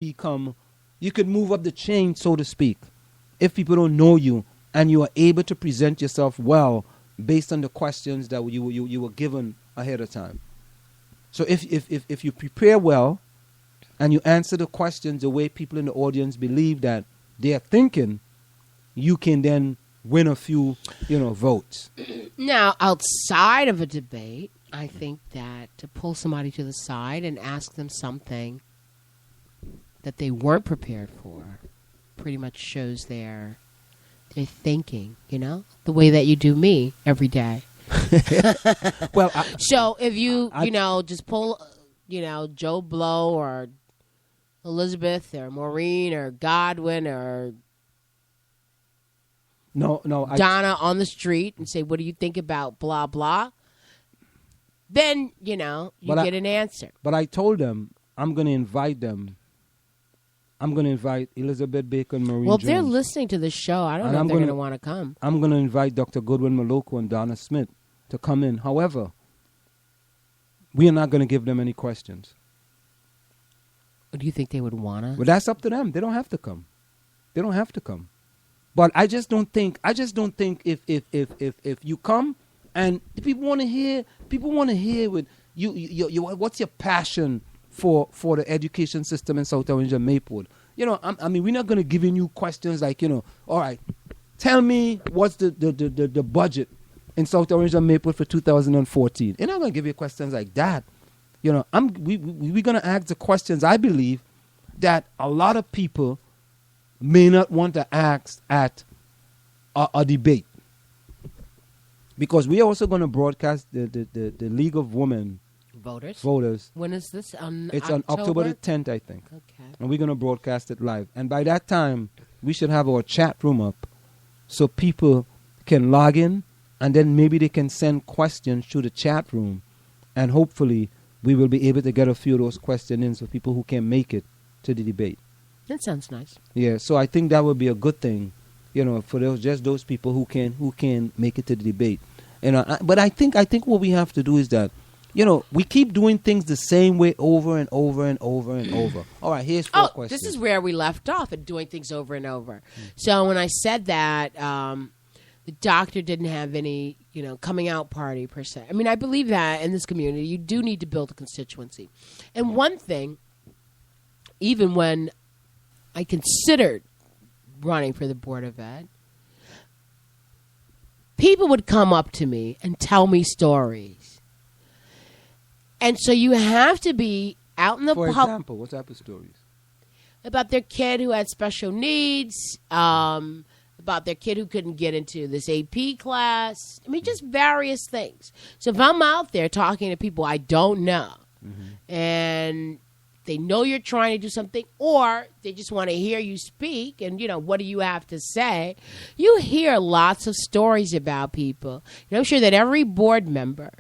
become, you could move up the chain, so to speak, if people don't know you and you are able to present yourself well based on the questions that you were given ahead of time. So if you prepare well and you answer the questions the way people in the audience believe that they are thinking, you can then win a few, votes. Now, outside of a debate, I think that to pull somebody to the side and ask them something that they weren't prepared for pretty much shows their thinking, the way that you do me every day. Well, so if you, just pull, Joe Blow or Elizabeth or Maureen or Godwin or Donna on the street and say, what do you think about blah, blah? Then, you get an answer. But I told them I'm going to invite them. I'm going to invite Elizabeth Baker and Maureen Well, Jones. if they're listening to the show, I don't know if they're going to want to come. I'm going to invite Dr. Goodwin Maloko and Donna Smith to come in. However, we are not going to give them any questions. Do you think they would want to? Well, that's up to them. They don't have to come. They don't have to come. But I just don't think if you come and people want to hear with you what's your passion for the education system in South Orange Maplewood. I mean, we're not going to give you questions like, all right, tell me what's the budget in South Orange Maplewood for 2014. They're not going to give you questions like that. We're going to ask the questions, I believe, that a lot of people may not want to ask at a debate. Because we are also going to broadcast the League of Women Voters. When is this? It's on October the 10th, I think. Okay. And we're going to broadcast it live. And by that time, we should have our chat room up so people can log in and then maybe they can send questions through the chat room. And hopefully we will be able to get a few of those questions in so people who can make it to the debate. That sounds nice. Yeah, so I think that would be a good thing, for those people who can make it to the debate. But I think what we have to do is that, we keep doing things the same way over and over and over and over. All right, here's four questions. This is where we left off at doing things over and over. So when I said that, the doctor didn't have any, coming out party per se. I mean, I believe that in this community, you do need to build a constituency. And one thing, even when I considered running for the Board of Ed, people would come up to me and tell me stories. And so you have to be out in the public. For example, what type of stories? About their kid who had special needs, about their kid who couldn't get into this AP class. I mean, just various things. So if I'm out there talking to people I don't know, and they know you're trying to do something, or they just want to hear you speak and, what do you have to say? You hear lots of stories about people. I'm sure that every board member,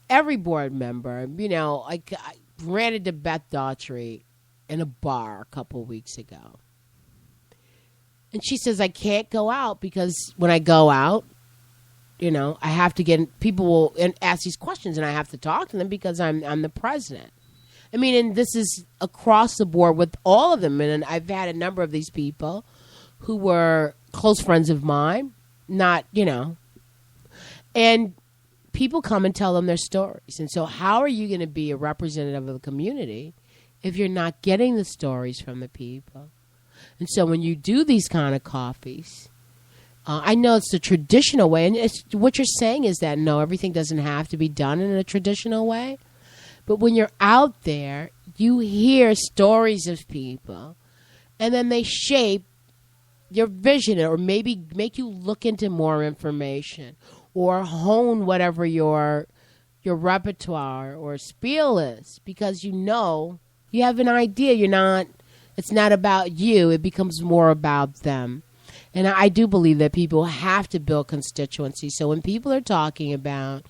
every board member, I ran into Beth Daughtry in a bar a couple of weeks ago. And she says, I can't go out because when I go out, I have to people will ask these questions and I have to talk to them because I'm the president. I mean, and this is across the board with all of them. And I've had a number of these people who were close friends of mine, and people come and tell them their stories. And so how are you going to be a representative of the community if you're not getting the stories from the people? And so when you do these kind of coffees, I know it's the traditional way. And what you're saying is that, no, everything doesn't have to be done in a traditional way. But when you're out there, you hear stories of people, and then they shape your vision or maybe make you look into more information or hone whatever your repertoire or spiel is, because you have an idea. It's not about you. It becomes more about them. And I do believe that people have to build constituency. So when people are talking about,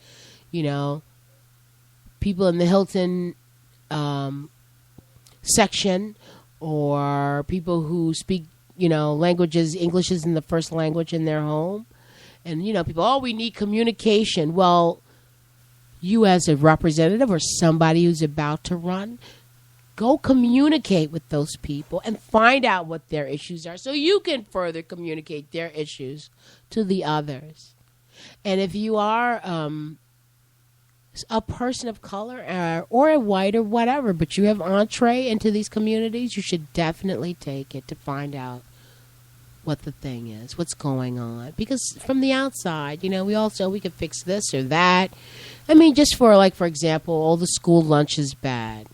people in the Hilton section or people who speak, languages, English isn't the first language in their home. And, people, we need communication. Well, you as a representative or somebody who's about to run, go communicate with those people and find out what their issues are so you can further communicate their issues to the others. And if you are a person of color or a white or whatever, but you have entree into these communities, you should definitely take it to find out what the thing is, what's going on. Because from the outside, we also, we could fix this or that. I mean, just for example, all the school lunch is bad.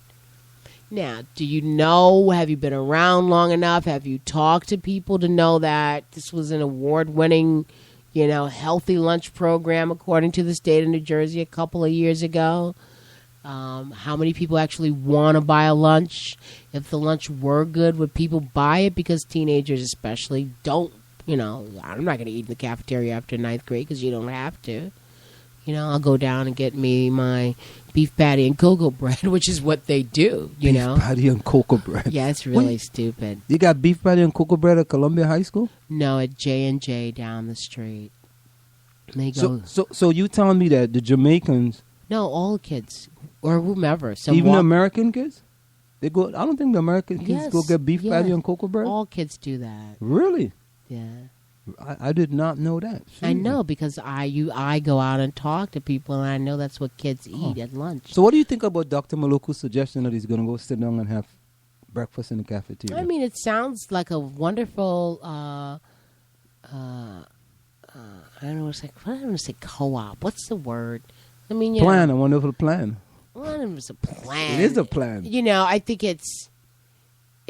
Now, do you know, have you been around long enough? Have you talked to people to know that this was an award-winning, healthy lunch program according to the state of New Jersey a couple of years ago? How many people actually want to buy a lunch? If the lunch were good, would people buy it? Because teenagers especially don't, I'm not going to eat in the cafeteria after ninth grade because you don't have to. I'll go down and get me my beef patty and cocoa bread, which is what they do, Beef patty and cocoa bread. Yeah, it's really stupid. You got beef patty and cocoa bread at Columbia High School? No, at J&J down the street. They go. So you telling me that the Jamaicans... No, all kids or whomever. Even the American kids? They go. I don't think the American kids go get beef patty and cocoa bread. All kids do that. Really? Yeah. I did not know that. Seriously. I know because I go out and talk to people, and I know that's what kids eat at lunch. So what do you think about Dr. Maloku's suggestion that he's going to go sit down and have breakfast in the cafeteria? I mean, it sounds like a wonderful, I don't know what I don't want to say co-op. What's the word? I mean, plan, a wonderful plan. Well, it was a plan. It is a plan. I think it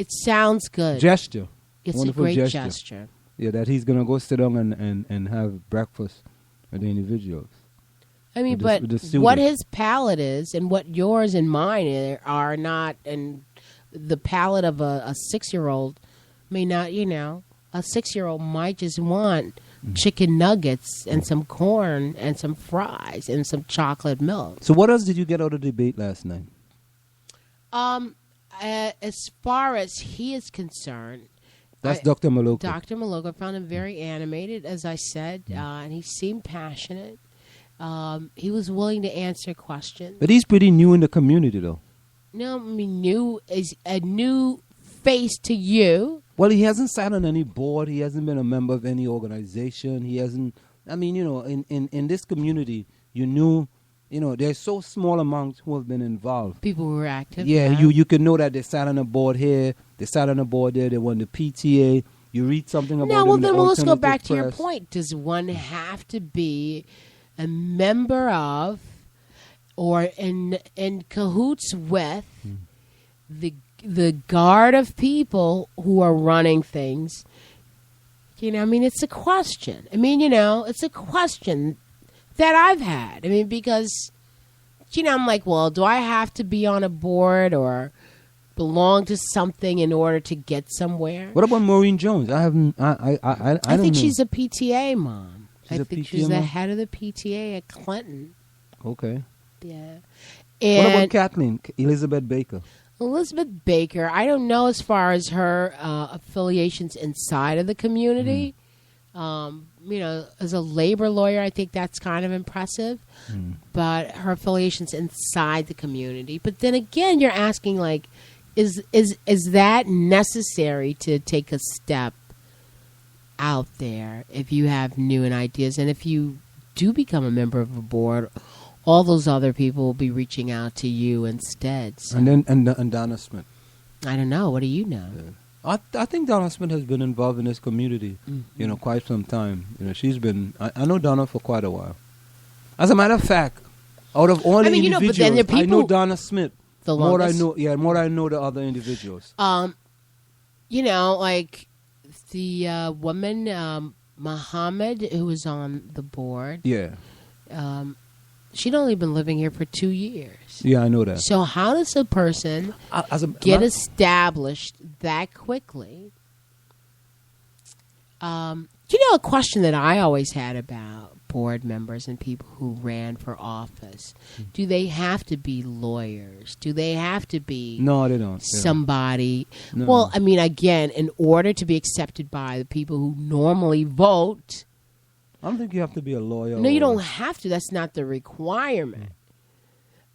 sounds good. Gesture. It's wonderful a great gesture. Yeah, that he's going to go sit down and have breakfast with the individuals. I mean, but what his palate is and what yours and mine are not, and the palate of a 6-year-old may not, a 6-year-old might just want chicken nuggets and some corn and some fries and some chocolate milk. So what else did you get out of the debate last night? As far as he is concerned, that's Dr. Maloku. Dr. Maloku, I found him very animated, as I said, and he seemed passionate. He was willing to answer questions. But he's pretty new in the community, though. No, I mean, new is a new face to you. Well, he hasn't sat on any board. He hasn't been a member of any organization. He hasn't. I mean, in this community, there's so small amounts who have been involved. People who were active. Yeah, you can know that they sat on a board here, they sat on a board there, they won the PTA. You read something about them. Well, then let's go back to your point. Does one have to be a member of or in cahoots with the guard of people who are running things? It's a question. It's a question that I've had. Because, I'm like, well, do I have to be on a board or belong to something in order to get somewhere? What about Maureen Jones? I haven't. I think know. she's a PTA mom. I think she's the mom? head of the PTA at Clinton. Okay. Yeah. And what about Kathleen? Elizabeth Baker? Elizabeth Baker, I don't know as far as her affiliations inside of the community. As a labor lawyer, I think that's kind of impressive. But her affiliations inside the community. But then again, you're asking, is that necessary to take a step out there if you have new ideas? And if you do become a member of a board, all those other people will be reaching out to you instead. So. And Donna Smith. I don't know. What do you know? Yeah. I think Donna Smith has been involved in this community, quite some time. She's been. I know Donna for quite a while. As a matter of fact, out of all the individuals, but then there are people, I know Donna Smith. The longest. More I know the other individuals. Like the woman Muhammad, who was on the board. Yeah. She'd only been living here for 2 years. Yeah, I know that. So how does a person get established that quickly? A question that I always had about board members and people who ran for office. Do they have to be lawyers? Do they have to be No, they don't. Somebody? No. Well, again, in order to be accepted by the people who normally vote, I don't think you have to be a lawyer. no, you don't have to. That's not the requirement.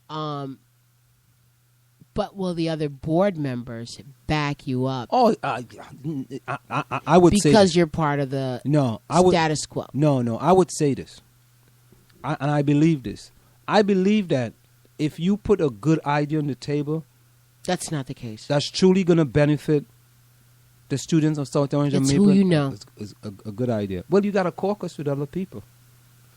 But will the other board members back you up? Oh, I would say because this. you're part of the status quo. No, I would say this, and I believe this. I believe that if you put a good idea on the table, that's not the case. That's truly going to benefit the students of South Orange and It's Maple. who you know. It's a good idea. Well, you got to caucus with other people.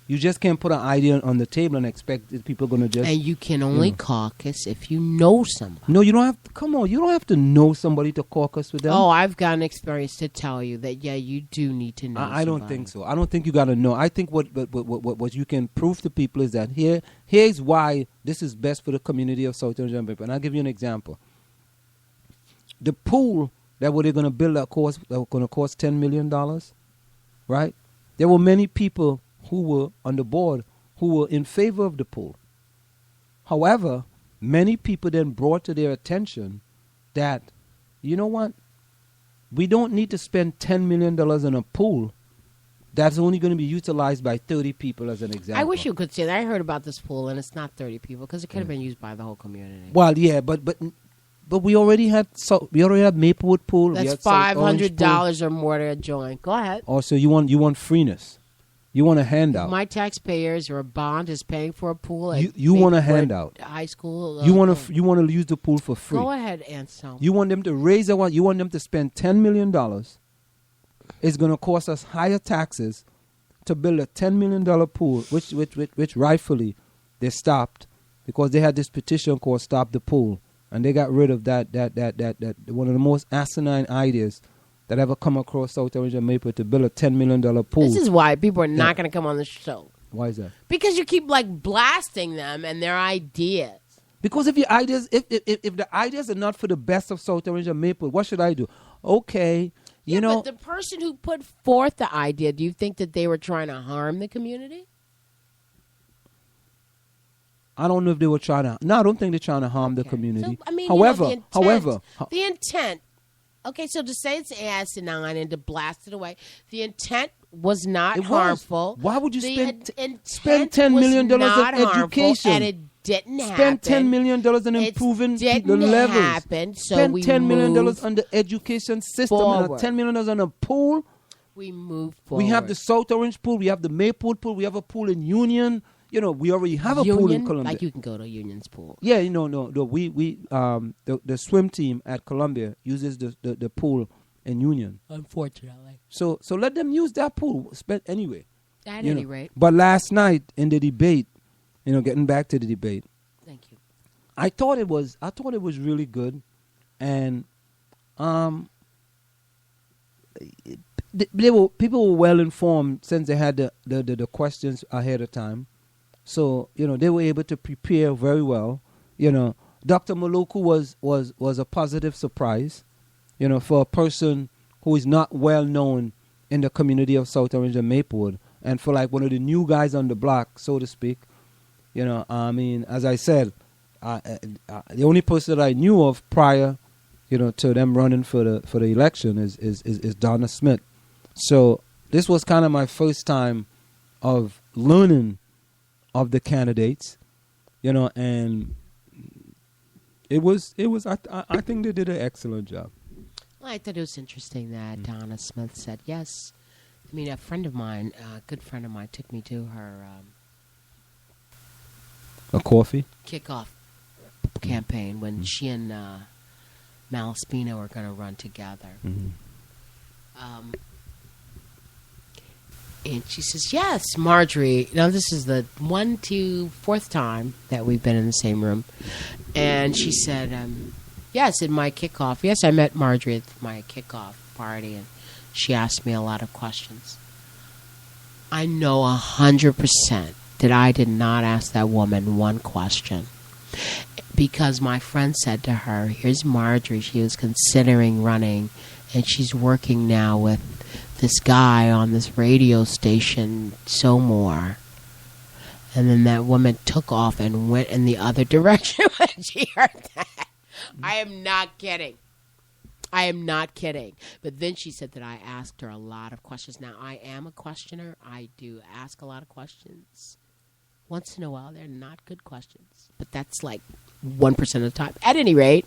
You just can't put an idea on the table and expect that people are going to just... And you can only caucus if you know somebody. No, you don't have to... Come on, you don't have to know somebody to caucus with them. Oh, I've got an experience to tell you that, yeah, you do need to know I don't think so. I don't think you got to know. I think what you can prove to people is that here's why this is best for the community of South Orange and Maple. And I'll give you an example. The pool that they're going to build that was going to cost $10 million, right? There were many people who were on the board who were in favor of the pool. However, many people then brought to their attention that, you know what, we don't need to spend $10 million on a pool that's only going to be utilized by 30 people, as an example. I wish you could say that. I heard about this pool, and it's not 30 people because it could have been used by the whole community. Well, yeah, but we already had Maplewood pool. That's $500 or more to join. Go ahead. Also, you want freeness. You want a handout. My taxpayers or a bond is paying for a pool. You want a handout. High school. You want to use the pool for free. Go ahead, Anselm. You want them to you want them to spend $10 million. It's going to cost us higher taxes to build a $10 million pool, which rightfully they stopped because they had this petition called Stop the Pool, and they got rid of that one of the most asinine ideas that ever come across South Orange and Maple to build a $10 million pool. This is why people are not going to come on the show. Why is that? Because you keep blasting them and their ideas. Because if the ideas are not for the best of South Orange and Maple, what should I do? Okay, you know. But the person who put forth the idea, do you think that they were trying to harm the community? I don't know if they were trying to. No, I don't think they're trying to harm the community. So, I mean, however, the intent. Okay, so to say it's asinine and to blast it away, the intent was not harmful. Why would you spend $10 million on education? And it didn't happen. Spend $10 million on improving the levels. Happen, so spend we $10 million on the education system and $10 million on a pool. We move forward. We have the South Orange pool. We have the Maplewood pool. We have a pool in Union. You know, we already have a pool in Columbia. Like you can go to Union's pool. Yeah, no. The swim team at Columbia uses the pool in Union. Unfortunately. So let them use that pool. Anyway. At any rate. But last night in the debate, getting back to the debate. Thank you. I thought it was really good, and people were well informed since they had the questions ahead of time. So, they were able to prepare very well. Dr. Maloku was a positive surprise, for a person who is not well known in the community of South Orange and Maplewood, and for one of the new guys on the block, so to speak. I mean, as I said, the only person that I knew of prior, to them running for the election is Donna Smith. So this was kind of my first time of learning of the candidates, and it was I think they did an excellent job. Well, I thought it was interesting that Donna Smith said yes. I mean, a friend of mine, a good friend of mine, took me to her a coffee kickoff campaign when she and Malaspina were going to run together. Mm-hmm. And she says, yes, Marjorie. Now, this is the 4th time that we've been in the same room. And she said, yes, at my kickoff. Yes, I met Marjorie at my kickoff party, and she asked me a lot of questions. I know 100% that I did not ask that woman one question. Because my friend said to her, here's Marjorie. She was considering running, and she's working now with this guy on this radio station, So More. And then that woman took off and went in the other direction when she heard that. I am not kidding. But then she said that I asked her a lot of questions. Now, I am a questioner. I do ask a lot of questions. Once in a while, they're not good questions. But that's like 1% of the time. At any rate,